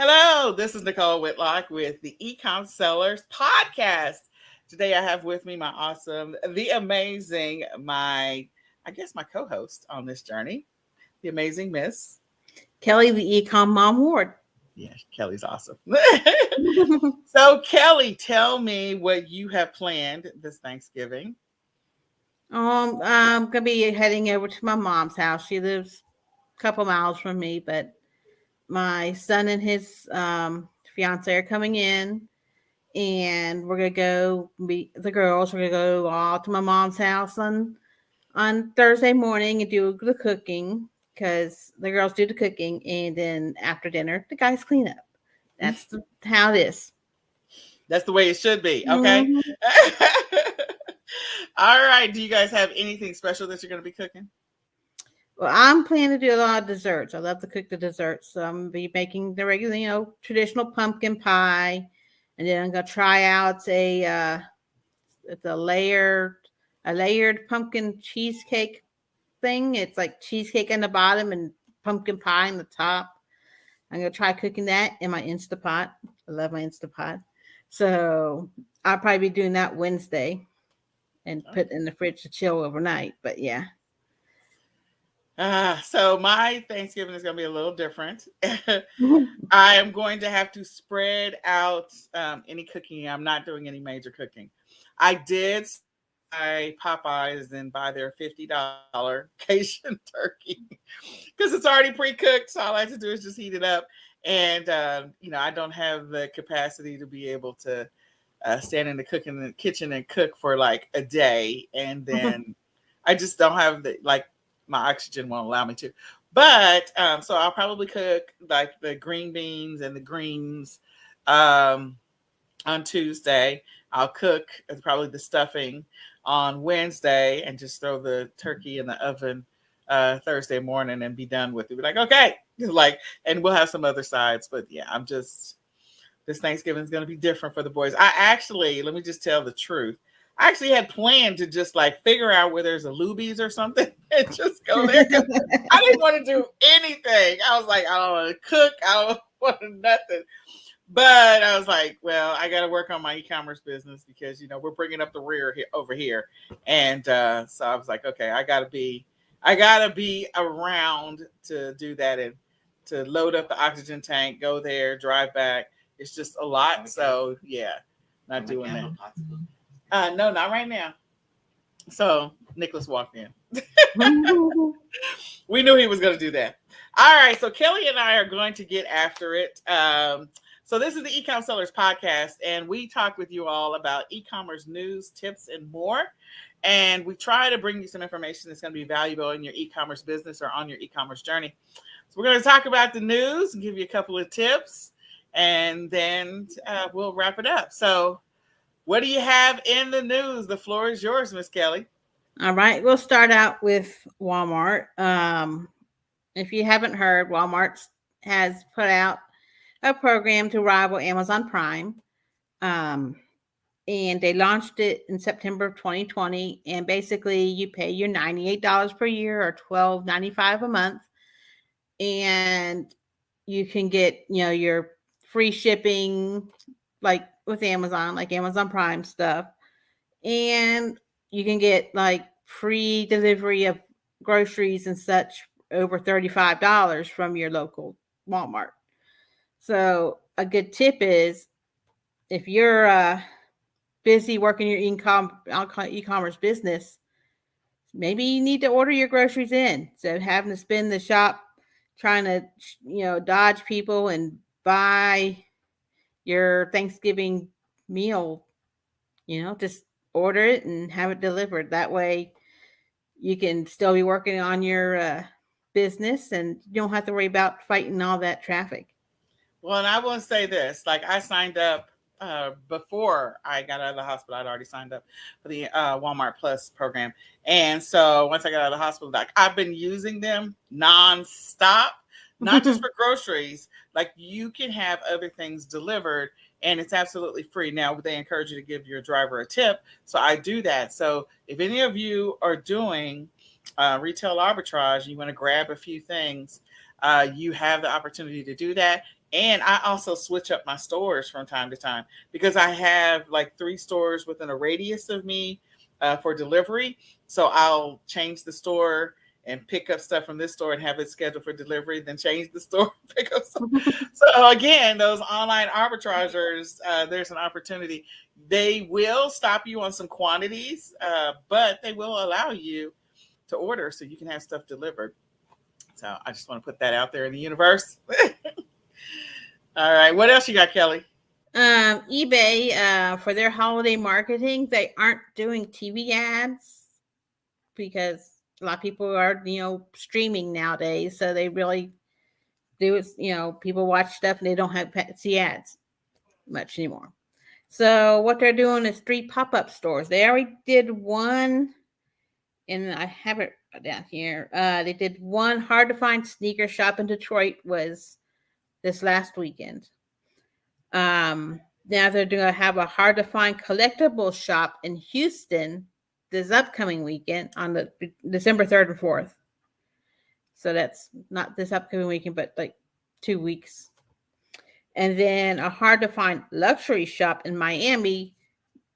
Hello, this is Nicole Whitlock with the eCom Sellers Podcast. Today I have with me my awesome, the amazing, my co-host on this journey, the amazing Miss. Kelly, the eCom mom ward. Yeah, Kelly's awesome. So Kelly, tell me what you have planned this Thanksgiving. I'm gonna be heading over to my mom's house. She lives a couple miles from me, but my son and his fiance are coming in, and we're gonna go meet the girls. We're gonna go all to my mom's house on Thursday morning and do the cooking because the girls do the cooking, and then after dinner, the guys clean up. How it is. That's the way it should be, okay? Mhm. All right. Do you guys have anything special that you're going to be cooking? Well, I'm planning to do a lot of desserts. I love to cook the desserts. So I'm gonna be making the regular, traditional pumpkin pie, and then I'm gonna try out it's a layered pumpkin cheesecake thing. It's like cheesecake on the bottom and pumpkin pie on the top. I'm gonna try cooking that in my Instapot. I love my Instapot. So I'll probably be doing that Wednesday and put it in the fridge to chill overnight. But yeah. So my Thanksgiving is going to be a little different. I am going to have to spread out any cooking. I'm not doing any major cooking. I did buy Popeyes and buy their $50 Cajun turkey because it's already pre-cooked. So all I have to do is just heat it up. And, I don't have the capacity to be able to stand in the kitchen and cook for like a day. And then I just don't have my oxygen won't allow me to. But so I'll probably cook like the green beans and the greens on Tuesday. I'll cook probably the stuffing on Wednesday and just throw the turkey in the oven Thursday morning and be done with it. Be like, okay, and we'll have some other sides. But yeah, this Thanksgiving is going to be different for the boys. Let me just tell the truth. I actually had planned to just figure out where there's a Luby's or something and just go there because I didn't want to do anything. I was like, I don't want to cook. I don't want to nothing. But I was like, well, I got to work on my e-commerce business because, we're bringing up the rear over here. And so I was like, okay, I got to be around to do that and to load up the oxygen tank, go there, drive back. It's just a lot. So yeah, not doing that. No, not right now. So Nicholas walked in. We knew he was going to do that. All right. So Kelly and I are going to get after it. So this is the eCom Sellers Podcast, and we talk with you all about e-commerce news, tips, and more. And we try to bring you some information that's going to be valuable in your e-commerce business or on your e-commerce journey. So we're going to talk about the news and give you a couple of tips, and then we'll wrap it up. So what do you have in the news? The floor is yours, Miss Kelly. All right. We'll start out with Walmart. If you haven't heard, Walmart has put out a program to rival Amazon Prime. And they launched it in September of 2020. And basically, you pay your $98 per year or $12.95 a month. And you can get, your free shipping, like with Amazon, like Amazon Prime stuff. And you can get free delivery of groceries and such over $35 from your local Walmart. So a good tip is if you're busy working your e-commerce business, maybe you need to order your groceries in. So having to spend the shop trying to, dodge people and buy your Thanksgiving meal, just order it and have it delivered. That way you can still be working on your business and you don't have to worry about fighting all that traffic. Well, and I will say this, I signed up before I got out of the hospital. I'd already signed up for the Walmart Plus program. And so once I got out of the hospital, I've been using them nonstop, not just for groceries. You can have other things delivered and it's absolutely free. Now, they encourage you to give your driver a tip. So I do that. So if any of you are doing retail arbitrage, you want to grab a few things, you have the opportunity to do that. And I also switch up my stores from time to time because I have like 3 stores within a radius of me for delivery. So I'll change the store and pick up stuff from this store and have it scheduled for delivery, then change the store, pick up some. So again, those online arbitragers, there's an opportunity. They will stop you on some quantities, but they will allow you to order so you can have stuff delivered. So I just want to put that out there in the universe. All right. What else you got, Kelly? eBay, for their holiday marketing, they aren't doing TV ads because a lot of people are, streaming nowadays. So they really do it. People watch stuff and they don't have see ads much anymore. So what they're doing is 3 pop-up stores. They already did one, and I have it down here. They did one hard to find sneaker shop in Detroit was this last weekend. Now they're going to have a hard to find collectible shop in Houston this upcoming weekend on the December 3rd and 4th. So that's not this upcoming weekend, but like 2 weeks. And then a hard to find luxury shop in Miami,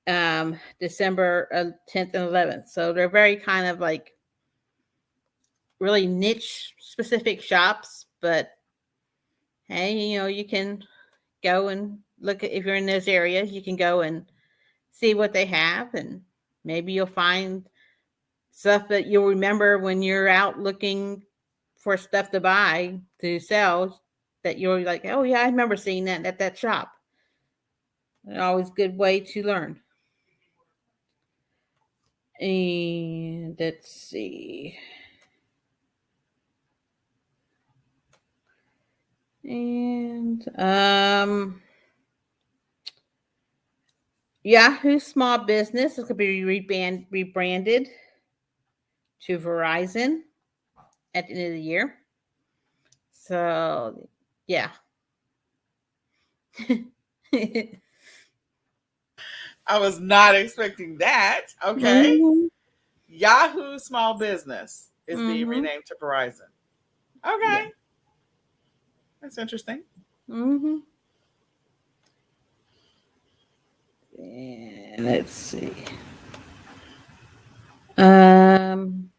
December 10th and 11th. So they're very kind of like really niche specific shops, but hey, you can go and look at, if you're in those areas, you can go and see what they have, and maybe you'll find stuff that you'll remember when you're out looking for stuff to buy to sell, that you're like, oh yeah, I remember seeing that at that shop. Always good way to learn. And let's see. And Yahoo Small Business is going to be rebranded to Verizon at the end of the year. So, yeah. I was not expecting that. Okay. Mm-hmm. Yahoo Small Business is being Mm-hmm. renamed to Verizon. Okay. Yeah. That's interesting. Mm-hmm. And let's see. Um,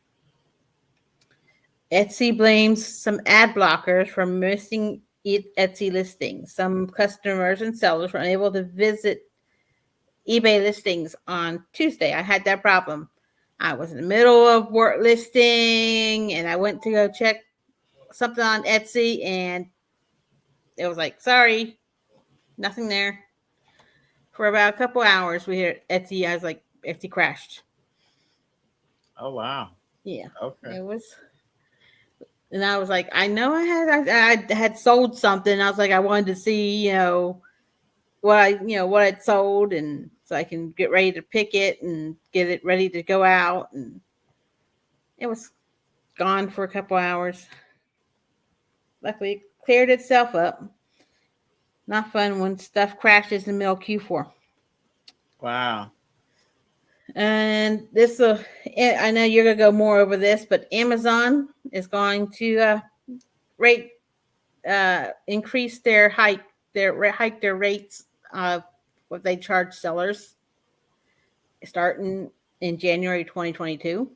Etsy blames some ad blockers for missing Etsy listings. Some customers and sellers were unable to visit eBay listings on Tuesday. I had that problem. I was in the middle of work listing and I went to go check something on Etsy and it was like, sorry, nothing there. For about a couple hours, we heard Etsy. I was like, Etsy crashed. Oh wow. Yeah, Okay. it was. And I was like, I know I had sold something. I was like, I wanted to see, what I'd sold, and so I can get ready to pick it and get it ready to go out. And it was gone for a couple hours. Luckily, it cleared itself up. Not fun when stuff crashes in the middle of Q4. Wow. And this will, I know you're going to go more over this, but Amazon is going to rate increase their hike their rates of what they charge sellers starting in January 2022.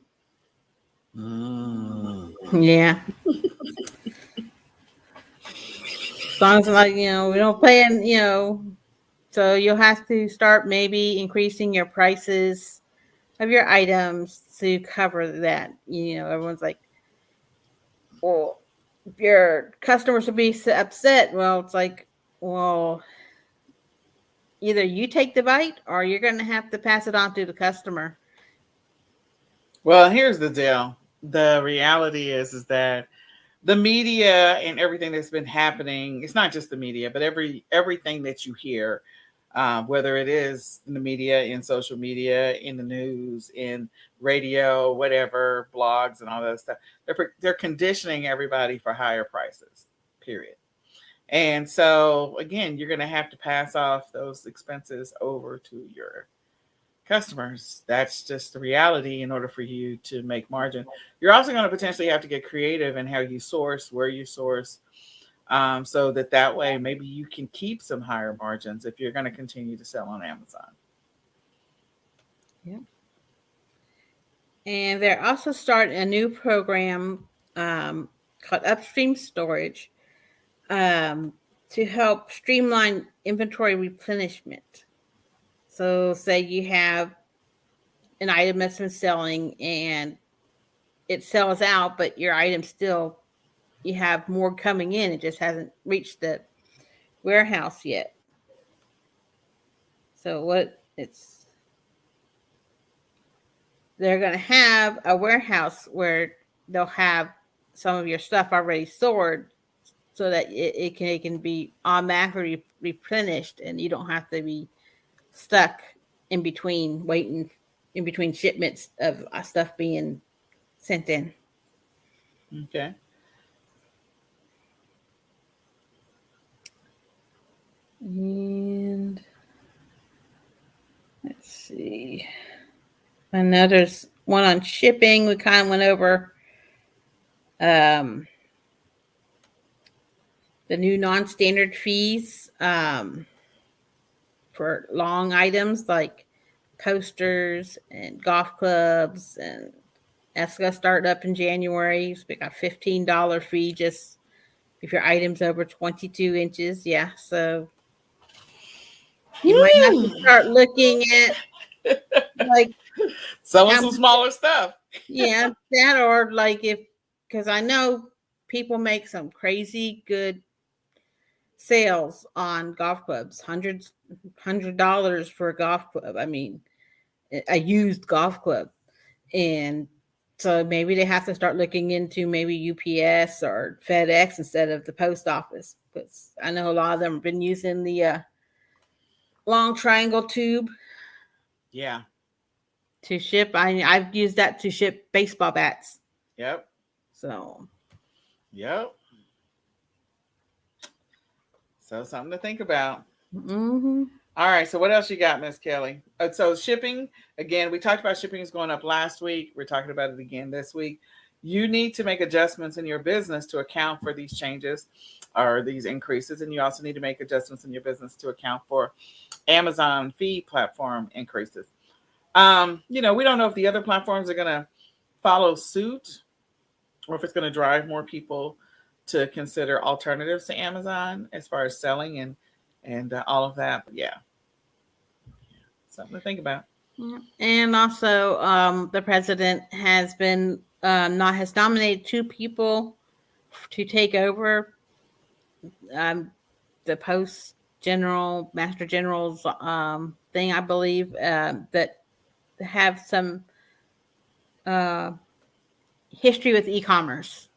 Mm. Yeah. As long as like, we don't pay them, so you'll have to start maybe increasing your prices of your items to cover that. Everyone's like, well, your customers will be upset. Well, it's like, well, either you take the bite or you're going to have to pass it on to the customer. Well, here's the deal. The reality is that the media and everything that's been happening, it's not just the media, but everything that you hear, whether it is in the media, in social media, in the news, in radio, whatever, blogs and all that stuff, they're conditioning everybody for higher prices, period. And so again, you're going to have to pass off those expenses over to your customers. That's just the reality in order for you to make margin. You're also going to potentially have to get creative in how you source, where you source, so that way maybe you can keep some higher margins if you're going to continue to sell on Amazon. Yeah. And they're also starting a new program called Upstream Storage um, to help streamline inventory replenishment. So, say you have an item that's been selling and it sells out, but your item still, you have more coming in. It just hasn't reached the warehouse yet. So, they're going to have a warehouse where they'll have some of your stuff already stored so that it can be automatically replenished and you don't have to be stuck in between waiting in between shipments of stuff being sent in. Okay. And let's see. I know there's one on shipping. We kind of went over um, the new non-standard fees for long items like coasters and golf clubs, and that's gonna start up in January. So we got $15 fee just if your item's over 22 inches. Yeah, so you might have to start looking at like Selling how some much, smaller stuff. yeah, that or like if because I know people make some crazy good sales on golf clubs, $100 for a golf club. I mean, a used golf club. And so maybe they have to start looking into maybe UPS or FedEx instead of the post office. Because I know a lot of them have been using the long triangle tube Yeah. to ship. I've used that to ship baseball bats. Yep. So Yep. So something to think about. mm-hmm. All right. So what else you got, Miss Kelly? So shipping again. We talked about shipping is going up last week. We're talking about it again this week. You need to make adjustments in your business to account for these changes or these increases, and you also need to make adjustments in your business to account for Amazon fee platform increases. We don't know if the other platforms are going to follow suit or if it's going to drive more people to consider alternatives to Amazon as far as selling and all of that. But yeah, something to think about. And also, the president has been not has nominated two people to take over um, the post general master general's thing. I believe that have some uh, history with e-commerce.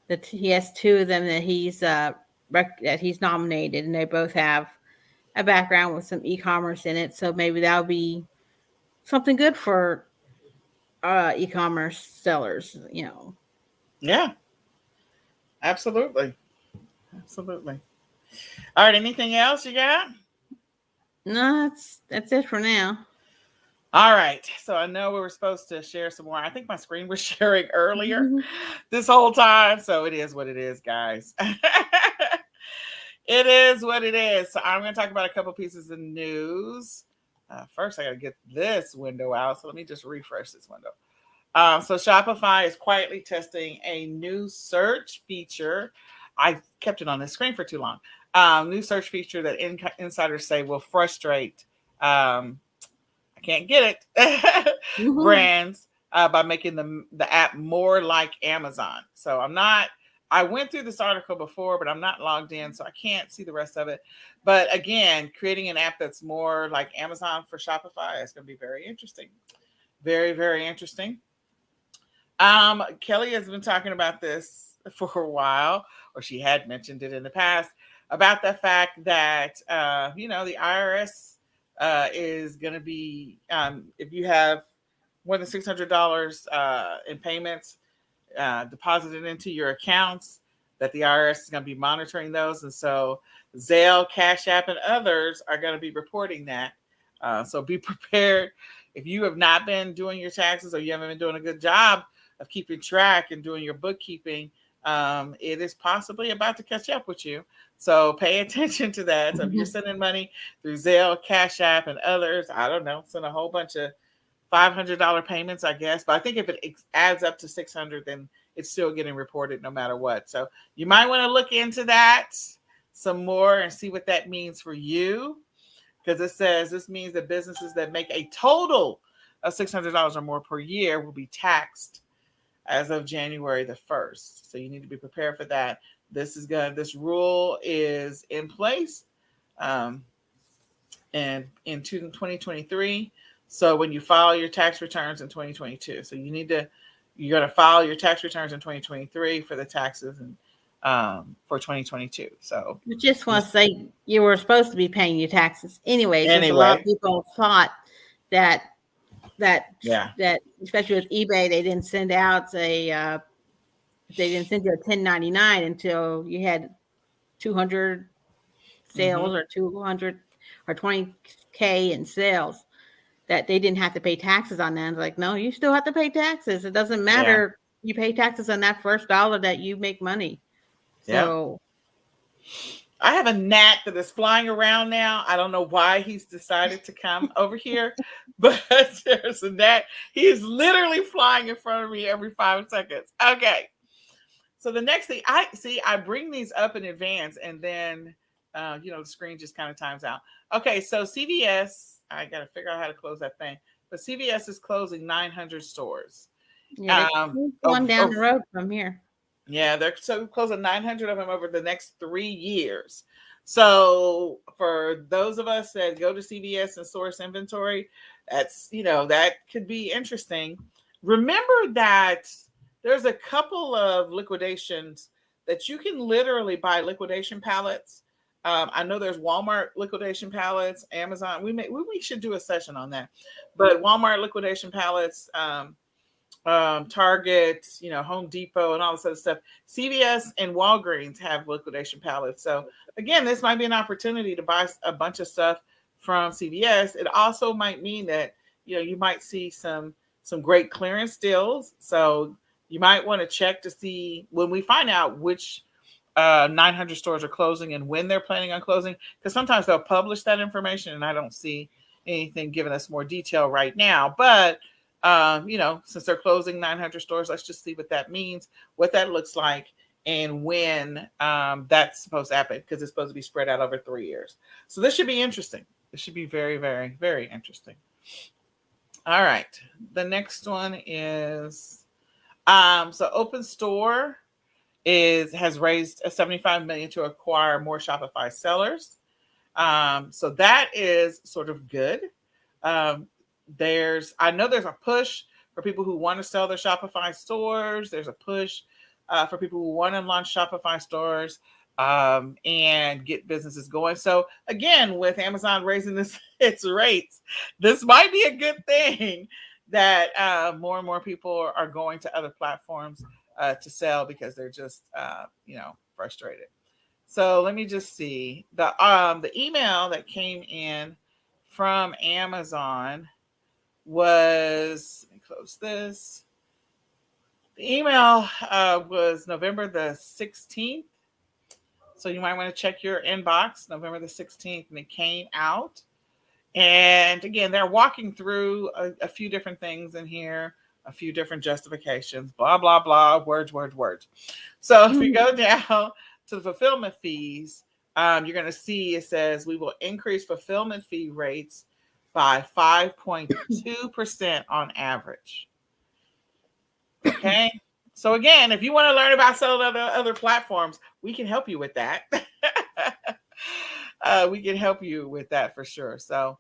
That he has two of them that that he's nominated, and they both have a background with some e-commerce in it. So maybe that'll be something good for e-commerce sellers. Yeah, absolutely. Absolutely. All right. Anything else you got? No, that's it for now. All right. So I know we were supposed to share some more. I think my screen was sharing earlier this whole time. So it is what it is, guys. It is what it is. So I'm going to talk about a couple pieces of news. First, I got to get this window out. So let me just refresh this window. So Shopify is quietly testing a new search feature. I kept it on the screen for too long. New search feature that insiders say will frustrate, I can't get it, brands by making the app more like Amazon. So I went through this article before, but I'm not logged in, so I can't see the rest of it. But again, creating an app that's more like Amazon for Shopify is going to be very interesting. Very, very interesting. Kelly has been talking about this for a while, or she had mentioned it in the past, about the fact that the IRS is going to be if you have more than $600 in payments deposited into your accounts, that the IRS is going to be monitoring those, and so Zelle, Cash App, and others are going to be reporting that So be prepared. If you have not been doing your taxes or you haven't been doing a good job of keeping track and doing your bookkeeping, it is possibly about to catch up with you. So pay attention to that. So if you're sending money through Zelle, Cash App, and others, I don't know, send a whole bunch of $500 payments, I guess. But I think if it adds up to 600, then it's still getting reported no matter what. So you might want to look into that some more and see what that means for you. Because it says this means that businesses that make a total of $600 or more per year will be taxed as of January the 1st. So you need to be prepared for that. This rule is in place and in 2023. So when you file your tax returns in 2022, so you're going to file your tax returns in 2023 for the taxes and for 2022. So I just want to say you were supposed to be paying your taxes anyways, because a lot of anyway, people thought that yeah, especially with eBay, they didn't send out they didn't send you a 1099 until you had 200 sales or 200 or 20K in sales, that they didn't have to pay taxes on that. It's like, no, you still have to pay taxes. It doesn't yeah, matter. You pay taxes on that first dollar that you make money. yeah. So I have a gnat that is flying around now. I don't know why he's decided to come over here, but there's a gnat. He is literally flying in front of me every 5 seconds. Okay. So the next thing I bring these up in advance and then, the screen just kind of times out. Okay. So CVS, I got to figure out how to close that thing, but CVS is closing 900 stores. yeah, they one down the road from here. Yeah, they're so closing 900 of them over the next 3 years. So for those of us that go to CVS and source inventory, that could be interesting. Remember that there's a couple of liquidations that you can literally buy liquidation pallets. I know there's Walmart liquidation pallets, Amazon. We should do a session on that, but Walmart liquidation pallets. Target, Home Depot, and all this other stuff. CVS and Walgreens have liquidation pallets. So again, this might be an opportunity to buy a bunch of stuff from CVS. It also might mean that you might see some great clearance deals. So you might want to check to see when we find out which 900 stores are closing and when they're planning on closing, because sometimes they'll publish that information and I don't see anything giving us more detail right now. But since they're closing 900 stores, let's just see what that means, what that looks like, and when that's supposed to happen, because it's supposed to be spread out over 3 years. So this should be interesting. This should be very, very, very interesting. All right. The next one is so Open Store has raised $75 million to acquire more Shopify sellers. So that is sort of good. I know there's a push for people who want to sell their Shopify stores. There's a push for people who want to launch Shopify stores and get businesses going. So again, with Amazon raising its rates, this might be a good thing that more and more people are going to other platforms to sell because they're just frustrated. So let me just see the email that came in from Amazon was, let me close this. The email was November the 16th. So you might want to check your inbox, November the 16th, and it came out. And again, they're walking through a few different things in here, a few different justifications, blah, blah, blah, words. So if you go down to the fulfillment fees, you're going to see it says we will increase fulfillment fee rates by 5.2% on average. Okay. So again, if you want to learn about selling other platforms, we can help you with that. We can help you with that for sure. So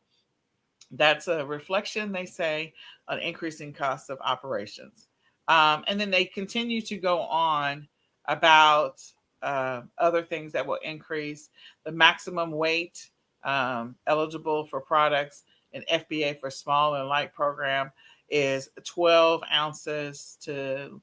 that's a reflection, they say, on increasing costs of operations. And then they continue to go on about other things that will increase the maximum weight eligible for products in FBA for small and light program is 12 ounces to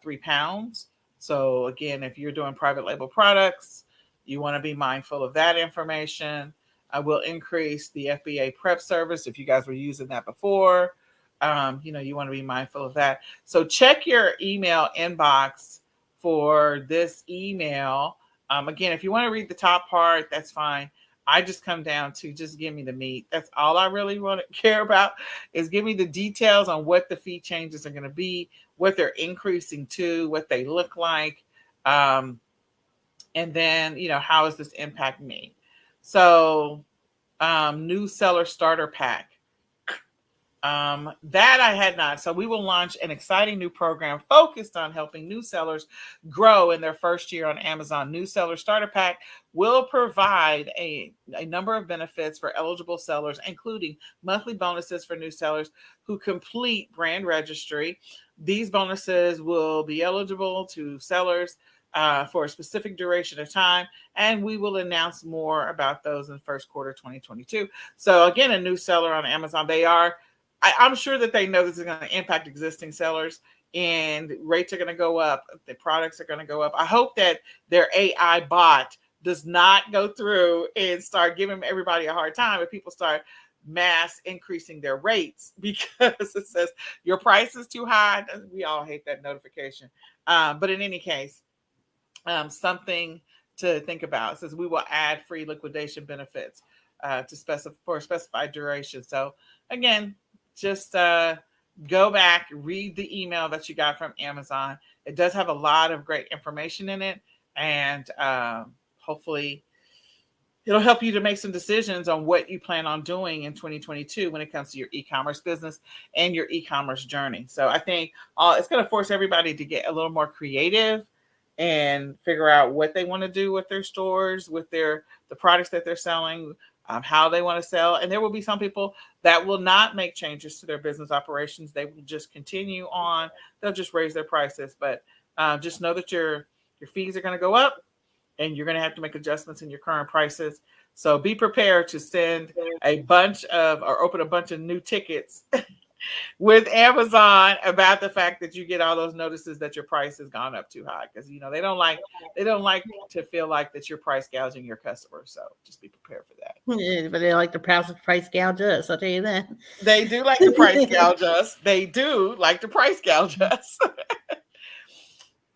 3 pounds. So again, if you're doing private label products, you want to be mindful of that information. I will increase the FBA prep service if you guys were using that before. You want to be mindful of that. So check your email inbox for this email. Again, if you want to read the top part, that's fine. I just come down to just give me the meat. That's all I really want to care about is give me the details on what the fee changes are going to be, what they're increasing to, what they look like. And then, how is this impacting me? So, new seller starter pack. That I had not. So we will launch an exciting new program focused on helping new sellers grow in their first year on Amazon. New Seller Starter Pack will provide a number of benefits for eligible sellers, including monthly bonuses for new sellers who complete brand registry. These bonuses will be eligible to sellers for a specific duration of time, and we will announce more about those in the first quarter 2022. So again, a new seller on Amazon, I'm sure that they know this is going to impact existing sellers and rates are going to go up. The products are going to go up. I hope that their AI bot does not go through and start giving everybody a hard time if people start mass increasing their rates because it says your price is too high. We all hate that notification. But in any case, something to think about. It says we will add free liquidation benefits for a specified duration. So again, just go back, read the email that you got from Amazon. It does have a lot of great information in it, and hopefully it'll help you to make some decisions on what you plan on doing in 2022 when it comes to your e-commerce business and your e-commerce journey. So I think it's going to force everybody to get a little more creative and figure out what they want to do with their stores, with the products that they're selling, how they want to sell. And there will be some people that will not make changes to their business operations. They will just continue on. They'll just raise their prices. But just know that your fees are going to go up and you're going to have to make adjustments in your current prices. So be prepared to send open a bunch of new tickets with Amazon about the fact that you get all those notices that your price has gone up too high, because they don't like to feel like that you're price gouging your customers. So just be prepared for that. Yeah, but they like to price gouge us. I'll tell you that. They do like to price gouge us. They do like to price gouge us.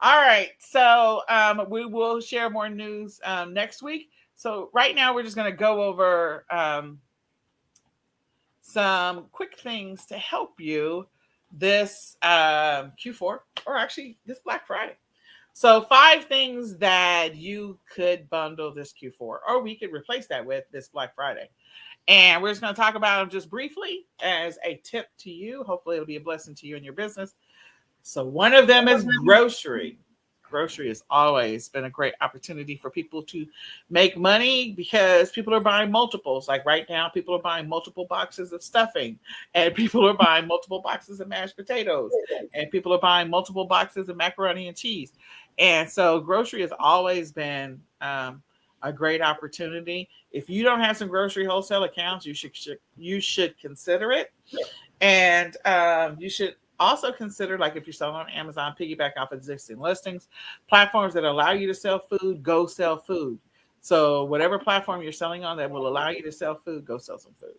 All right. So we will share more news next week. So right now we're just going to go over some quick things to help you this Q4, or actually this Black Friday. So 5 things that you could bundle this Q4, or we could replace that with this Black Friday. And we're just going to talk about them just briefly as a tip to you. Hopefully it'll be a blessing to you and your business. So one of them is grocery. Grocery has always been a great opportunity for people to make money because people are buying multiples. Like right now, people are buying multiple boxes of stuffing, and people are buying multiple boxes of mashed potatoes, and people are buying multiple boxes of macaroni and cheese. And so grocery has always been a great opportunity. If you don't have some grocery wholesale accounts, you should consider it. And you should also consider, like if you're selling on Amazon, piggyback off existing listings. Platforms that allow you to sell food, go sell food. So whatever platform you're selling on that will allow you to sell food, go sell some food.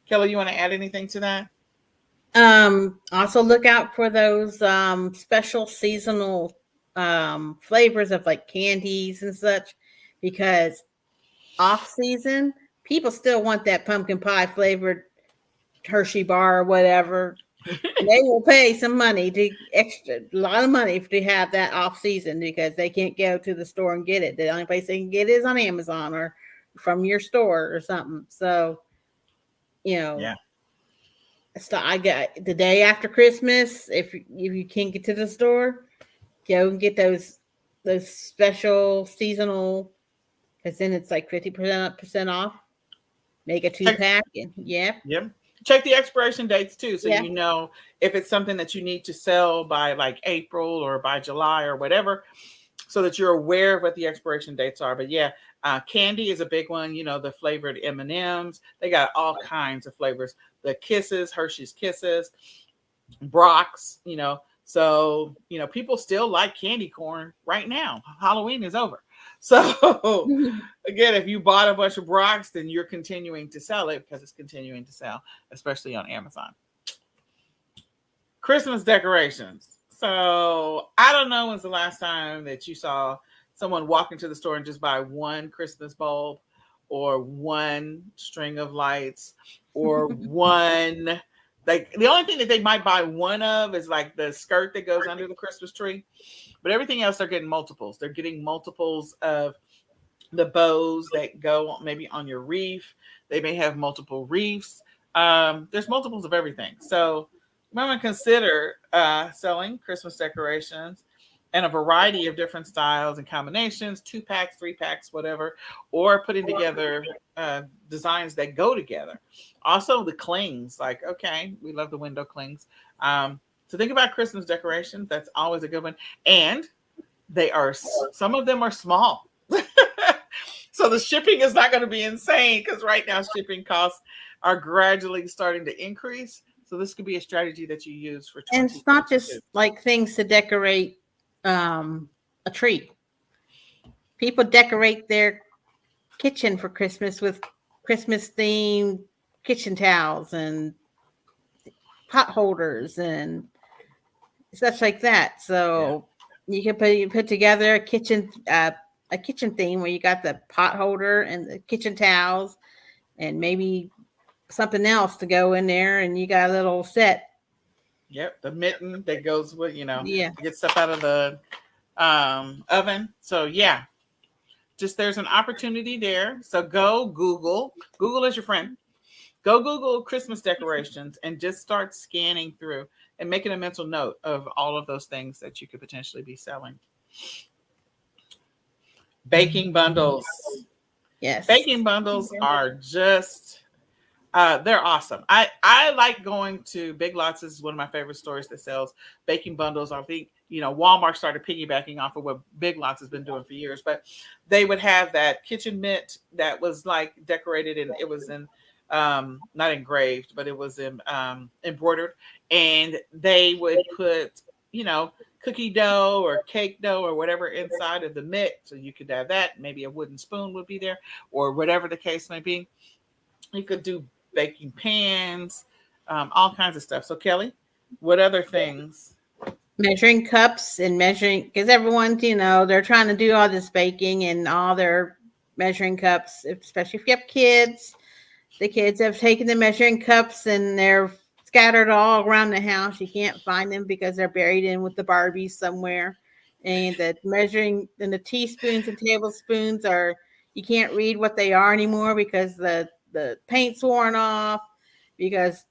Kelly, you want to add anything to that? Also look out for those special seasonal flavors of like candies and such, because off season people still want that pumpkin pie flavored Hershey bar or whatever. They will pay some money a lot of money to have that off season because they can't go to the store and get it. The only place they can get it is on Amazon or from your store or something. So, Yeah. So I got the day after Christmas. If you can't get to the store, go and get those special seasonal, because then it's like 50% off. Make a 2-pack. Yeah. Check the expiration dates too, so you know if it's something that you need to sell by like April or by July or whatever, so that you're aware of what the expiration dates are. But candy is a big one. The flavored M&Ms. They got all kinds of flavors. The Kisses, Hershey's Kisses, Brock's. So people still like candy corn right now. Halloween is over. So again, if you bought a bunch of Brocs, then you're continuing to sell it because it's continuing to sell, especially on Amazon. Christmas decorations. So I don't know when's the last time that you saw someone walk into the store and just buy one Christmas bulb or one string of lights or one, like the only thing that they might buy one of is like the skirt that goes under the Christmas tree. But everything else they're getting multiples. They're getting multiples of the bows that go maybe on your reef. They may have multiple reefs. There's multiples of everything. So you might want to consider selling Christmas decorations and a variety of different styles and combinations, 2 packs, 3 packs, whatever, or putting together designs that go together. Also, the clings, like, okay, we love the window clings. So think about Christmas decorations. That's always a good one. And they are, some of them are small. So the shipping is not going to be insane because right now shipping costs are gradually starting to increase. So this could be a strategy that you use for 2022. And it's not just like things to decorate a tree. People decorate their kitchen for Christmas with Christmas themed kitchen towels and pot holders and such like that. So you can put together a kitchen theme where you got the pot holder and the kitchen towels and maybe something else to go in there, and you got a little set. Yep, the mitten that goes with, Yeah. get stuff out of the oven. So yeah, just there's an opportunity there. So go Google. Google is your friend. Go Google Christmas decorations and just start scanning through and making a mental note of all of those things that you could potentially be selling. Baking bundles. Yes. Baking bundles are just they're awesome. I like going to Big Lots. This is one of my favorite stores that sells baking bundles. I think Walmart started piggybacking off of what Big Lots has been doing for years. But they would have that kitchen mitt that was like decorated, and it was in not engraved, but it was in embroidered, and they would put cookie dough or cake dough or whatever inside of the mitt, so you could have that. Maybe a wooden spoon would be there, or whatever the case may be. You could do baking pans, all kinds of stuff. So Kelly, what other things? Measuring cups and measuring, because everyone's, they're trying to do all this baking and all their measuring cups, especially if you have kids. The kids have taken the measuring cups and they're scattered all around the house. You can't find them because they're buried in with the Barbies somewhere. And the measuring and the teaspoons and tablespoons you can't read what they are anymore because the paint's worn off because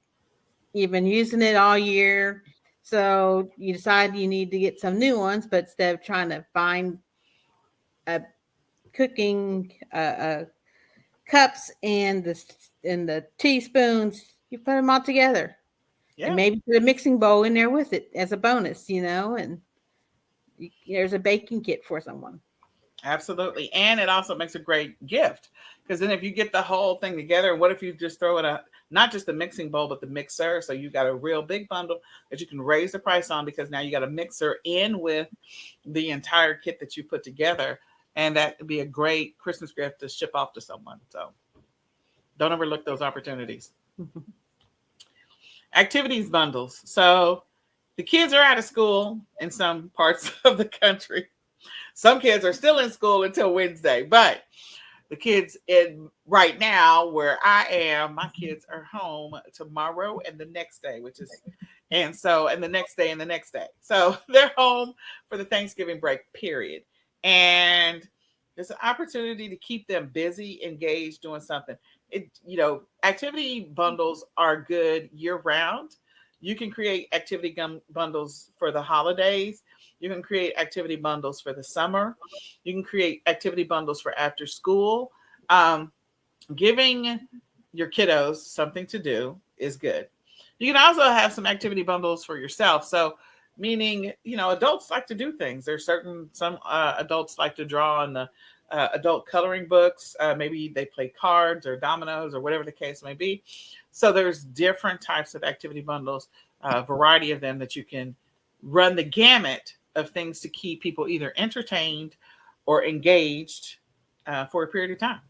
you've been using it all year. So you decide you need to get some new ones, but instead of trying to find a cooking cups and the teaspoons, you put them all together. Yeah. And maybe put a mixing bowl in there with it as a bonus, and there's a baking kit for someone. Absolutely. And it also makes a great gift because then if you get the whole thing together, what if you just throw in not just the mixing bowl, but the mixer. So you got a real big bundle that you can raise the price on because now you got a mixer in with the entire kit that you put together. And that would be a great Christmas gift to ship off to someone. So don't overlook those opportunities. Activities bundles. So the kids are out of school in some parts of the country. Some kids are still in school until Wednesday, but the kids right now where I am, my kids are home tomorrow and the next day, and the next day and the next day. So they're home for the Thanksgiving break period. And there's an opportunity to keep them busy, engaged, doing something. Activity bundles are good year round. You can create activity bundles for the holidays. You can create activity bundles for the summer. You can create activity bundles for after school. Giving your kiddos something to do is good. You can also have some activity bundles for yourself. So meaning, adults like to do things. There's some adults like to draw in the adult coloring books. Maybe they play cards or dominoes or whatever the case may be. So there's different types of activity bundles, a variety of them that you can run the gamut of things to keep people either entertained or engaged for a period of time.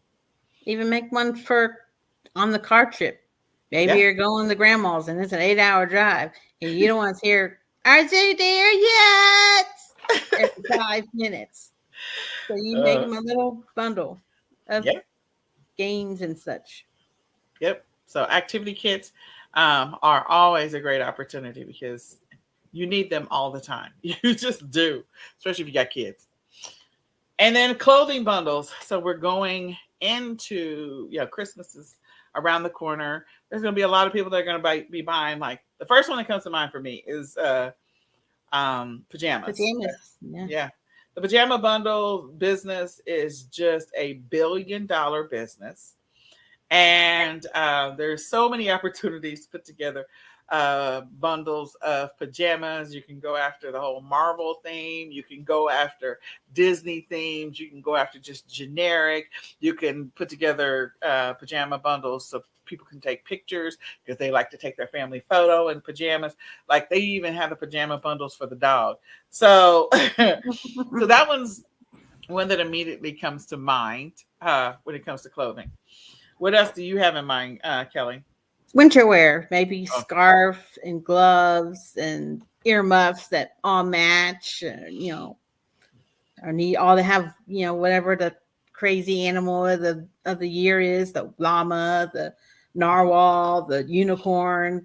Even make one for on the car trip. Maybe Yeah. you're going to grandma's and it's an 8-hour drive, and you don't want to hear, "Are you there yet?" every 5 minutes. So you make Uh, them a little bundle of yeah. games and such. Yep. So activity kits are always a great opportunity because you need them all the time. You just do, especially if you got kids. And then clothing bundles. So we're going into, Christmas is around the corner. There's going to be a lot of people that are going to be buying. Like the first one that comes to mind for me is pajamas. Pajamas. Yeah. Yeah. The pajama bundle business is just $1 billion business. And there's so many opportunities put together bundles of pajamas. You can go after the whole Marvel theme, you can go after Disney themes, you can go after just generic. You can put together pajama bundles so people can take pictures because they like to take their family photo in pajamas. Like they even have the pajama bundles for the dog. So so that one's one that immediately comes to mind when it comes to clothing. What else do you have in mind, Kelly? Winter wear, maybe Oh, scarf and gloves and earmuffs that all match. Or need all to have whatever the crazy animal of the year is, the llama, the narwhal, the unicorn,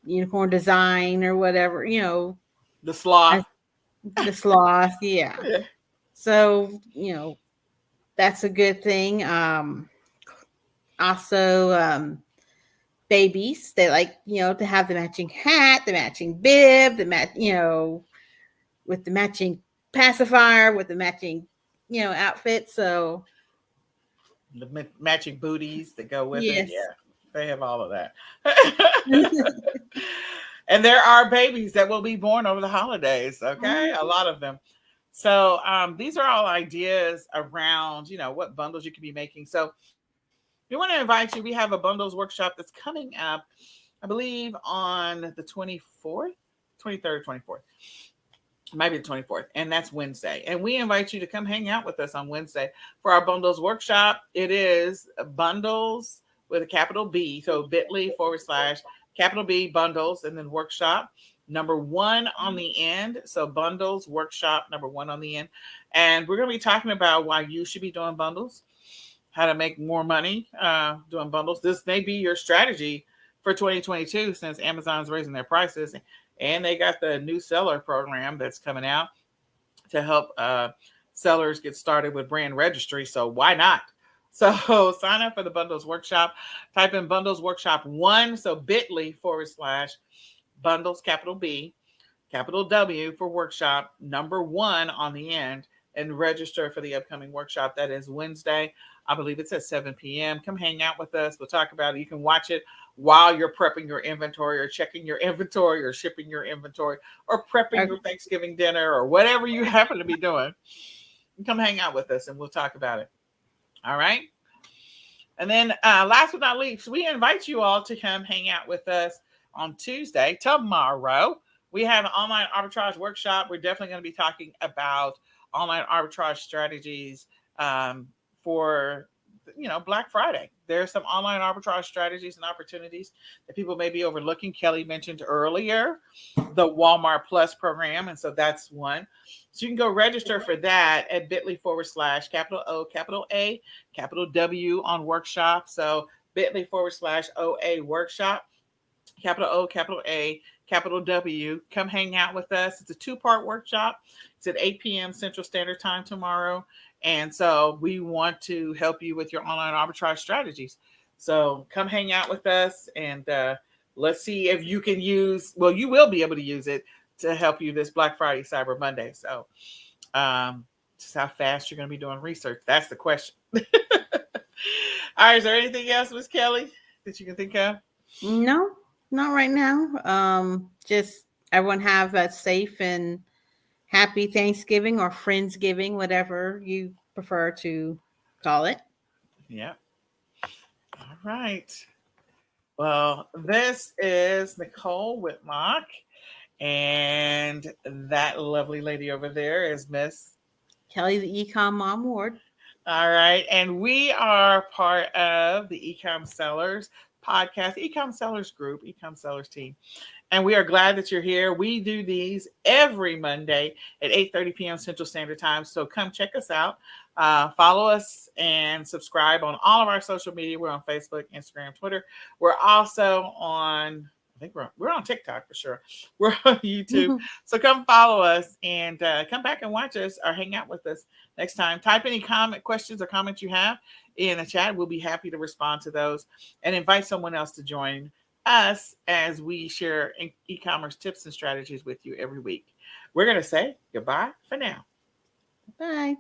unicorn design or whatever, the sloth. the sloth, yeah. Yeah. So that's a good thing. Also, babies, they like to have the matching hat, the matching bib, the match, with the matching pacifier, with the matching outfit. So The matching booties that go with it. yes. Yeah, they have all of that. And there are babies that will be born over the holidays. Okay, a lot of them. So these are all ideas around what bundles you can be making. So we want to invite you. We have a bundles workshop that's coming up, I believe, on the 24th, 23rd, 24th. Might be the 24th, and that's Wednesday. And we invite you to come hang out with us on Wednesday for our bundles workshop. It is bundles with a capital B, so bit.ly/ capital B bundles and then workshop number one on the end. So bundles workshop number one on the end. And we're going to be talking about why you should be doing bundles, how to make more money doing bundles. This may be your strategy for 2022 since Amazon's raising their prices and they got the new seller program that's coming out to help sellers get started with brand registry. So why not? So sign up for the bundles workshop. Type in bundles workshop one. So bit.ly/ bundles capital B, capital W for workshop number one on the end and register for the upcoming workshop. That is Wednesday. I believe it's at 7 p.m. Come hang out with us. We'll talk about it. You can watch it while you're prepping your inventory or checking your inventory or shipping your inventory or prepping Okay. your Thanksgiving dinner or whatever you happen to be doing. Come hang out with us and we'll talk about it. All right. And then last but not least, we invite you all to come hang out with us on Tuesday, tomorrow. We have an online arbitrage workshop. We're definitely going to be talking about online arbitrage strategies for Black Friday. There's some online arbitrage strategies and opportunities that people may be overlooking. Kelly mentioned earlier the Walmart Plus program, and so that's one. So you can go register for that at bit.ly/ capital O, capital A, capital W on workshop. So bit.ly/ OA workshop, capital O, capital A, capital W. Come hang out with us. It's a 2-part workshop. It's at 8 p.m. Central Standard Time tomorrow. And so we want to help you with your online arbitrage strategies. So come hang out with us and let's see if you can you will be able to use it to help you this Black Friday, Cyber Monday. So just how fast you're going to be doing research. That's the question. All right. Is there anything else, Miss Kelly, that you can think of? No, not right now. Just everyone have a safe and happy Thanksgiving or Friendsgiving, whatever you prefer to call it. Yeah. All right. Well, this is Nicole Whitlock, and that lovely lady over there is Miss. Kelly, the eCom Mom Ward. All right. And we are part of the eCom Sellers podcast, eCom Sellers group, eCom Sellers team. And we are glad that you're here. We do these every Monday at 8:30 p.m. Central Standard Time. So come check us out. Follow us and subscribe on all of our social media. We're on Facebook, Instagram, Twitter. We're also on, I think we're on TikTok for sure. We're on YouTube. So come follow us and come back and watch us or hang out with us next time. Type any questions or comments you have in the chat. We'll be happy to respond to those and invite someone else to join us as we share e-commerce tips and strategies with you every week. We're going to say goodbye for now. Bye.